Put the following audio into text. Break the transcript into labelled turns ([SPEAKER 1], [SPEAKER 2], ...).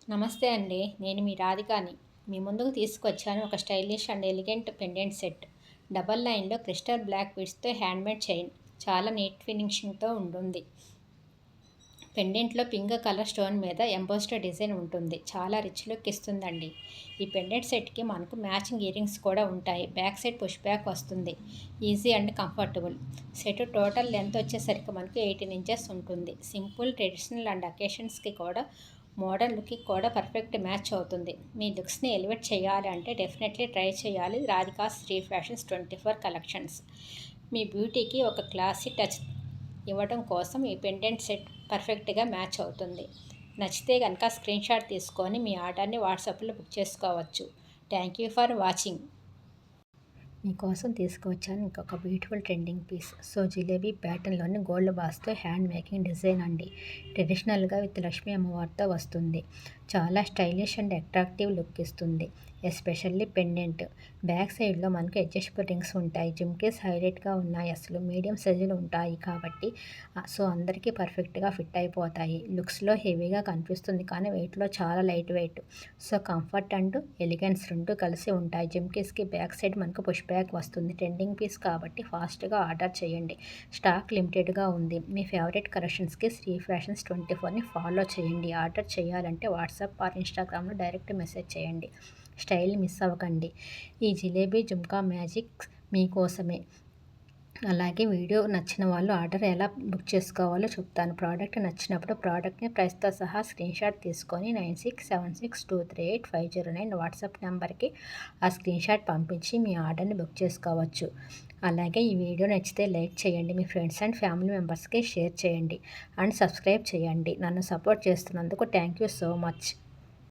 [SPEAKER 1] నమస్తే అండి. నేను మీ రాధికాని. మీ ముందుకు తీసుకొచ్చాను ఒక stylish and elegant pendant set. Double లైన్‌లో క్రిస్టల్ బ్లాక్ బీడ్స్‌తో హ్యాండ్‌మేడ్ చైన్. చాలా నీట్ ఫినిషింగ్‌తో ఉంటుంది. పెండెంట్‌లో పింక్ కలర్ స్టోన్ మీద ఎంబోస్డ్ డిజైన్ ఉంటుంది. చాలా రిచ్ లుక్ ఇస్తుందండి. ఈ పెండెంట్ సెట్‌కి మనకు మ్యాచింగ్ ఇయర్ రింగ్స్ కూడా ఉంటాయి. బ్యాక్ సైడ్ పుష్ బ్యాక్ వస్తుంది. Easy and comfortable. Set total length వచ్చేసరికి మనకు 18 ఇంచెస్ ఉంటుంది. సింపుల్, ట్రెడిషనల్ అండ్ అకేషన్స్‌కి కూడా మోడర్న్ లుక్‌కి కూడా పర్ఫెక్ట్ మ్యాచ్ అవుతుంది. మీ లుక్స్‌ని ఎలివేట్ చేయాలి అంటే డెఫినెట్లీ ట్రై చేయాలి రాధికాస్ శ్రీ ఫ్యాషన్స్ 24 కలెక్షన్స్. మీ బ్యూటీకి ఒక క్లాసీ టచ్ ఇవ్వడం కోసం ఈ పెండెంట్ సెట్ పర్ఫెక్ట్గా మ్యాచ్ అవుతుంది. నచ్చితే కనుక స్క్రీన్ షాట్ తీసుకొని మీ ఆర్డర్ని వాట్సాప్లో బుక్ చేసుకోవచ్చు. Thank you for watching. మీకోసం తీసుకువచ్చాను ఇంకొక బ్యూటిఫుల్ ట్రెండింగ్ పీస్. జిలేబీ ప్యాటర్న్లోని గోల్డ్ బాస్తో హ్యాండ్ మేకింగ్ డిజైన్ అండి. ట్రెడిషనల్గా విత్ లక్ష్మీ అమ్మవారితో వస్తుంది. చాలా స్టైలిష్ అండ్ అట్రాక్టివ్ లుక్ ఇస్తుంది. ఎస్పెషల్లీ పెండెంట్ బ్యాక్ సైడ్లో మనకు అడ్జస్టబుల్ రింగ్స్ ఉంటాయి. జుమ్కీస్ హైలైట్గా ఉన్నాయి. అసలు మీడియం సైజులు ఉంటాయి కాబట్టి అందరికీ పర్ఫెక్ట్గా ఫిట్ అయిపోతాయి. లుక్స్లో హెవీగా కనిపిస్తుంది కానీ వెయిట్లో చాలా light weight. Comfort and elegance రెండు కలిసి ఉంటాయి. జుమ్కీస్కి బ్యాక్ సైడ్ మనకు పుష్ బ్యాక్ వస్తుంది. ట్రెండింగ్ పీస్ కాబట్టి ఫాస్ట్గా ఆర్డర్ చేయండి. స్టాక్ లిమిటెడ్గా ఉంది. మీ ఫేవరెట్ కలెక్షన్స్కి శ్రీ ఫ్యాషన్స్ 24ని ఫాలో చేయండి. ఆర్డర్ చేయాలంటే వాట్సాప్ ఆర్ ఇన్స్టాగ్రామ్లో డైరెక్ట్ మెసేజ్ చేయండి. స్టైల్ మిస్ అవ్వకండి. ఈ జిలేబీ జుమ్కా మ్యాజిక్ మీకోసమే. అలాగే వీడియో నచ్చిన వాళ్ళు ఆర్డర్ ఎలా బుక్ చేసుకోవాలో చెప్తాను. ప్రోడక్ట్ నచ్చినప్పుడు ప్రోడక్ట్ని ప్రైస్తో సహా స్క్రీన్ షాట్ తీసుకొని 9676238509 వాట్సాప్ నెంబర్కి ఆ స్క్రీన్ షాట్ పంపించి మీ ఆర్డర్ని బుక్ చేసుకోవచ్చు. అలాగే ఈ వీడియో నచ్చితే లైక్ చేయండి. మీ ఫ్రెండ్స్ అండ్ ఫ్యామిలీ మెంబర్స్కి షేర్ చేయండి అండ్ సబ్స్క్రైబ్ చేయండి. నన్ను సపోర్ట్ చేస్తున్నందుకు థ్యాంక్ యూ సో మచ్.